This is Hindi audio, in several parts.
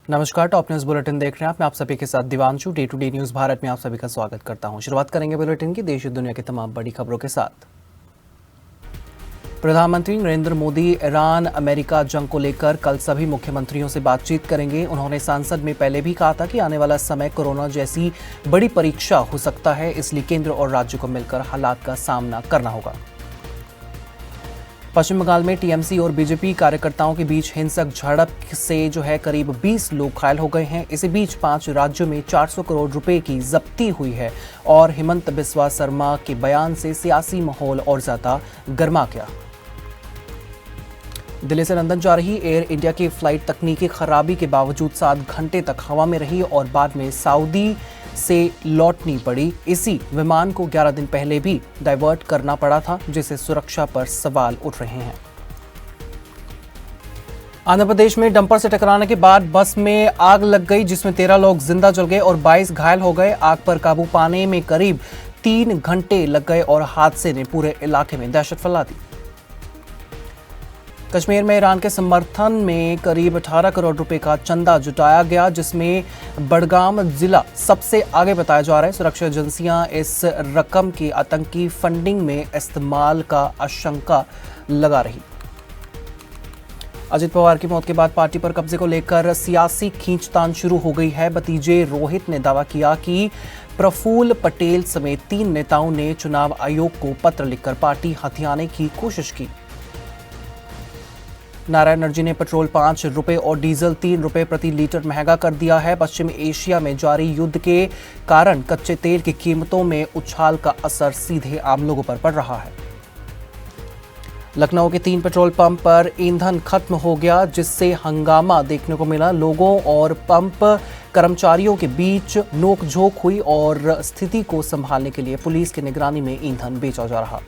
नमस्कार, टॉप न्यूज बुलेटिन देख रहे हैं आप। मैं आप सभी के साथ Divanshu. Day to day news Bharat में आप सभी का स्वागत करता हूं। शुरुआत करेंगे बुलेटिन की देश और दुनिया की तमाम बड़ी खबरों के साथ। प्रधानमंत्री नरेंद्र मोदी ईरान अमेरिका जंग को लेकर कल सभी मुख्यमंत्रियों से बातचीत करेंगे। उन्होंने संसद में पहले भी कहा था कि आने वाला समय कोरोना जैसी बड़ी परीक्षा हो सकता है, इसलिए केंद्र और राज्य को मिलकर हालात का सामना करना होगा। पश्चिम बंगाल में टीएमसी और बीजेपी कार्यकर्ताओं के बीच हिंसक झड़प से करीब 20 लोग घायल हो गए हैं। इसी बीच 5 राज्यों में 400 करोड़ रुपए की जब्ती हुई है और हिमंत बिस्वा शर्मा के बयान से सियासी माहौल और ज्यादा गर्मा गया। दिल्ली से लंदन जा रही एयर इंडिया की फ्लाइट तकनीकी खराबी के बावजूद 7 घंटे तक हवा में रही और बाद में सऊदी से लौटनी पड़ी। इसी विमान को 11 दिन पहले भी डाइवर्ट करना पड़ा था, जिससे सुरक्षा पर सवाल उठ रहे हैं। आंध्र प्रदेश में डंपर से टकराने के बाद बस में आग लग गई, जिसमें 13 लोग जिंदा जल गए और 22 घायल हो गए। आग पर काबू पाने में करीब 3 घंटे लग गए और हादसे ने पूरे इलाके में दहशत फैला दी। कश्मीर में ईरान के समर्थन में करीब 18 करोड़ रुपए का चंदा जुटाया गया, जिसमें बडगाम जिला सबसे आगे बताया जा रहा है। सुरक्षा एजेंसियां इस रकम की आतंकी फंडिंग में इस्तेमाल का आशंका लगा रही। अजित पवार की मौत के बाद पार्टी पर कब्जे को लेकर सियासी खींचतान शुरू हो गई है। भतीजे रोहित ने दावा किया कि प्रफुल्ल पटेल समेत 3 नेताओं ने चुनाव आयोग को पत्र लिखकर पार्टी हथियाने की कोशिश की। नारायण एनर्जी ने पेट्रोल 5 रुपए और डीजल 3 रुपए प्रति लीटर महंगा कर दिया है। पश्चिम एशिया में जारी युद्ध के कारण कच्चे तेल की कीमतों में उछाल का असर सीधे आम लोगों पर पड़ रहा है। लखनऊ के 3 पेट्रोल पंप पर ईंधन खत्म हो गया, जिससे हंगामा देखने को मिला। लोगों और पंप कर्मचारियों के बीच नोकझोंक हुई और स्थिति को संभालने के लिए पुलिस की निगरानी में ईंधन बेचा जा रहा।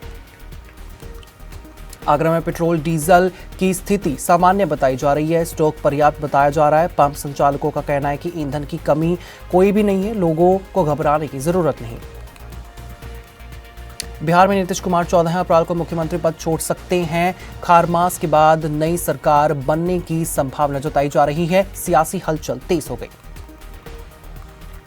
आगरा में पेट्रोल डीजल की स्थिति सामान्य बताई जा रही है। स्टॉक पर्याप्त बताया जा रहा है। पंप संचालकों का कहना है कि ईंधन की कमी कोई भी नहीं है, लोगों को घबराने की जरूरत नहीं। बिहार में नीतीश कुमार 14 अप्रैल को मुख्यमंत्री पद छोड़ सकते हैं। खारमास के बाद नई सरकार बनने की संभावना जताई जा रही है। सियासी हलचल तेज हो गई।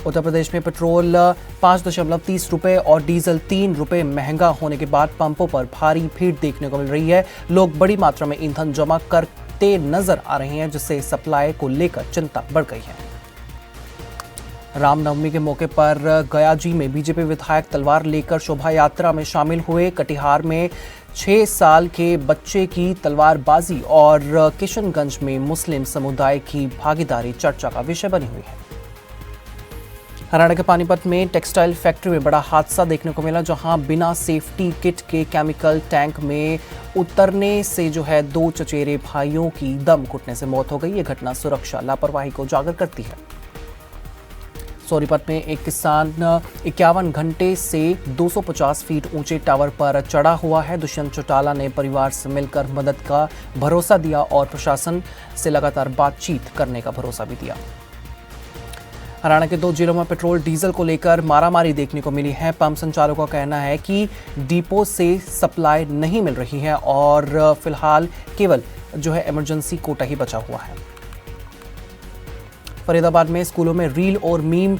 उत्तर प्रदेश में पेट्रोल 5.30 रुपए और डीजल 3 रुपए महंगा होने के बाद पंपों पर भारी भीड़ देखने को मिल रही है। लोग बड़ी मात्रा में ईंधन जमा करते नजर आ रहे हैं, जिससे सप्लाई को लेकर चिंता बढ़ गई है। रामनवमी के मौके पर गयाजी में बीजेपी विधायक तलवार लेकर शोभा यात्रा में शामिल हुए। कटिहार में 6 साल के बच्चे की तलवारबाजी और किशनगंज में मुस्लिम समुदाय की भागीदारी चर्चा का विषय बनी हुई है। हरियाणा के पानीपत में टेक्सटाइल फैक्ट्री में बड़ा हादसा देखने को मिला, जहां बिना सेफ्टी किट के केमिकल टैंक में उतरने से 2 चचेरे भाइयों की दम घुटने से मौत हो गई। यह घटना सुरक्षा लापरवाही को उजागर करती है। सोनीपत में एक किसान 51 घंटे से 250 फीट ऊंचे टावर पर चढ़ा हुआ है। दुष्यंत चौटाला ने परिवार से मिलकर मदद का भरोसा दिया और प्रशासन से लगातार बातचीत करने का भरोसा भी दिया। हरियाणा के 2 जिलों में पेट्रोल डीजल को लेकर मारामारी देखने को मिली है। पंप संचालकों का कहना है कि डिपो से सप्लाई नहीं मिल रही है और फिलहाल केवल इमरजेंसी कोटा ही बचा हुआ है। फरीदाबाद में स्कूलों में रील और मीम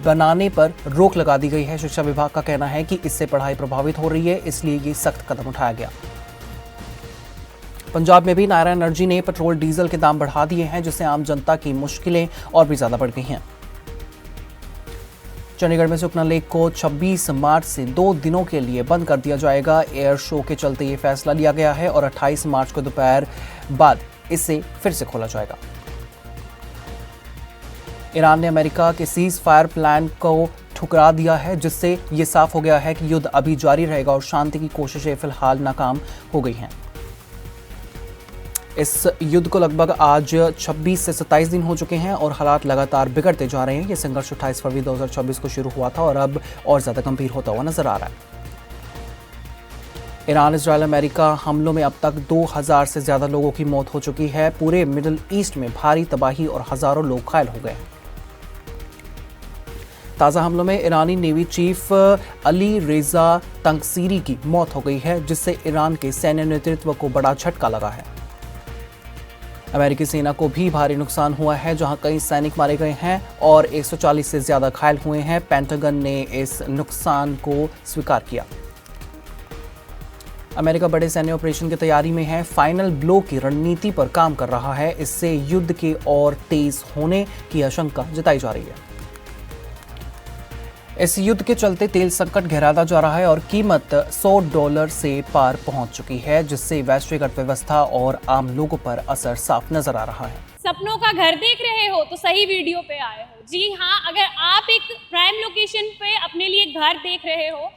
बनाने पर रोक लगा दी गई है। शिक्षा विभाग का कहना है कि इससे पढ़ाई प्रभावित हो रही है, इसलिए ये सख्त कदम उठाया गया। पंजाब में भी नारायण एनर्जी ने पेट्रोल डीजल के दाम बढ़ा दिए हैं, जिससे आम जनता की मुश्किलें और भी ज्यादा बढ़ गई हैं। चंडीगढ़ में सुखना लेक को 26 मार्च से 2 दिनों के लिए बंद कर दिया जाएगा। एयर शो के चलते ये फैसला लिया गया है और 28 मार्च को दोपहर बाद इसे फिर से खोला जाएगा। ईरान ने अमेरिका के सीज फायर प्लान को ठुकरा दिया है, जिससे ये साफ हो गया है कि युद्ध अभी जारी रहेगा और शांति की कोशिशें फिलहाल नाकाम हो गई हैं। इस युद्ध को लगभग आज 26 से 27 दिन हो चुके हैं और हालात लगातार बिगड़ते जा रहे हैं। ये संघर्ष 28 फरवरी 2024 को शुरू हुआ था और अब और ज्यादा गंभीर होता हुआ नजर आ रहा है। ईरान, इजरायल, अमेरिका हमलों में अब तक 2000 से ज्यादा लोगों की मौत हो चुकी है। पूरे मिडिल ईस्ट में भारी तबाही और हजारों लोग घायल हो गए। ताज़ा हमलों में ईरानी नेवी चीफ अली रेजा तंगसीरी की मौत हो गई है, जिससे ईरान के सैन्य नेतृत्व को बड़ा झटका लगा है। अमेरिकी सेना को भी भारी नुकसान हुआ है, जहां कई सैनिक मारे गए हैं और 140 से ज्यादा घायल हुए हैं। पेंटागन ने इस नुकसान को स्वीकार किया। अमेरिका बड़े सैन्य ऑपरेशन की तैयारी में है, फाइनल ब्लो की रणनीति पर काम कर रहा है। इससे युद्ध के और तेज होने की आशंका जताई जा रही है। इस युद्ध के चलते तेल संकट गहराता जा रहा है और कीमत $100 से पार पहुंच चुकी है, जिससे वैश्विक अर्थव्यवस्था और आम लोगों पर असर साफ नजर आ रहा है। सपनों का घर देख रहे हो तो सही वीडियो पे आए हो। जी हाँ, अगर आप एक प्राइम लोकेशन पे अपने लिए घर देख रहे हो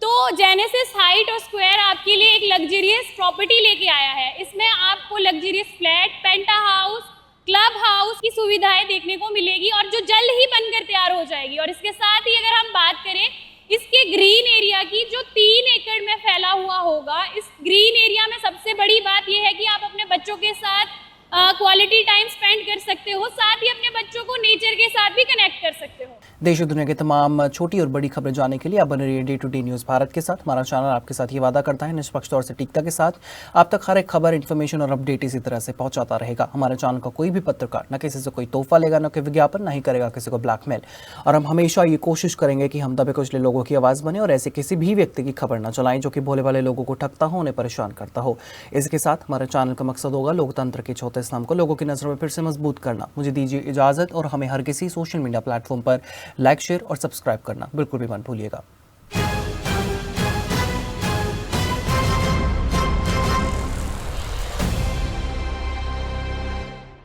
तो जेनेसिस हाइट और स्क्वायर आपके लिए एक लग्जरियस प्रॉपर्टी लेके आया है। इसमें आपको लग्जरियस फ्लैट, पेंटा हाउस, क्लब हाउस की सुविधाएं देखने को मिलेगी और जो जल्द ही बनकर तैयार हो जाएगी। और इसके साथ ही अगर हम बात करें इसके ग्रीन एरिया की, जो 3 एकड़ में फैला हुआ होगा, इस ग्रीन एरिया में सबसे बड़ी बात यह है कि आप अपने बच्चों के साथ क्वालिटी टाइम स्पेंड कर सकते हो, साथ ही अपने बच्चों को नेचर के साथ भी कनेक्ट कर सकते हो। देश और दुनिया के तमाम छोटी और बड़ी खबरें जानने के लिए आप बने रहिए day to day news Bharat के साथ। हमारा चैनल आपके साथ ये वादा करता है निष्पक्ष तौर से टीकता के साथ आप तक हर एक खबर, इन्फॉर्मेशन और अपडेट इसी तरह से पहुंचाता रहेगा। हमारे चैनल का कोई भी पत्रकार न किसी से कोई तोहफा लेगा, न कोई विज्ञापन, न ही करेगा किसी को ब्लैकमेल। और हम हमेशा ये कोशिश करेंगे कि हम दबे कुचले लोगों की आवाज़ बने और ऐसे किसी भी व्यक्ति की खबर न चलाएं जो कि भोले भाले लोगों को ठगता हो, उन्हें परेशान करता हो। इसके साथ हमारे चैनल का मकसद होगा लोकतंत्र के चौथे स्तंभ को लोगों की नजरों में फिर से मजबूत करना। मुझे दीजिए इजाजत और हमें हर किसी सोशल मीडिया प्लेटफॉर्म पर लाइक, शेयर और सब्सक्राइब करना बिल्कुल भी मत भूलिएगा।